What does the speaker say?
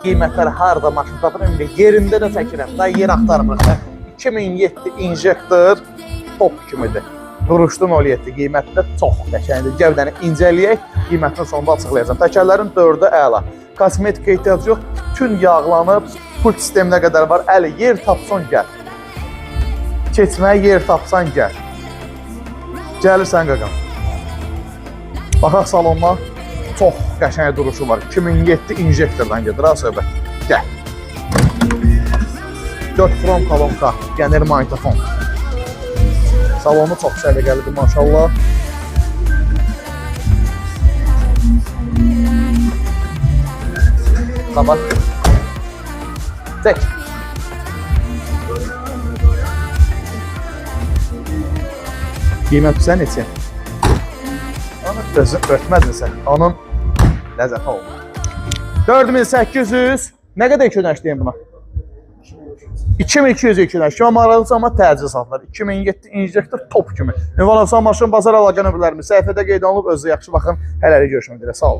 qiymətləri harada maşın tapıram, yerində də çəkirəm, da yer axtarmırıq. 2007 injektor top kimidir. Duruşdun 07 qiyməti də çox qəşəngdir. Gövdəni incələyək, qiymətini sonunda açıqlayacağım. Təkərlərin 4-ü əla. Kosmetika ehtiyac yox, bütün yağlanıb, pult sisteminə qədər var. Əli, yer tapsan gəl. Keçməyə yer tapsan gəl. Gəlirsən qaqam. Baxaq salonuna, çox qəşəng duruşu var. 2007 injektordan gedir, ha söhbət. Gəl. 4 krom kolonka, gəlir magnetofon. Salonu çox səliqəlidir, maşallah. Qabat. Çək. Qiymət sən neçə? Özün örtmədin sən. Onun ləzzəti oldu. 4800. Nə qədər köynəşliyim buna? 2200 köynəş. Amma aralıqsa amma təcil satılır. 2007 injektor top kimi. Ünvan olsa maşın bazar əlaqə nömrələrimiz səhifədə qeyd olunub. Özünüzə yaxşı baxın. Hələlik görüşmək üzrə. Sağ olun.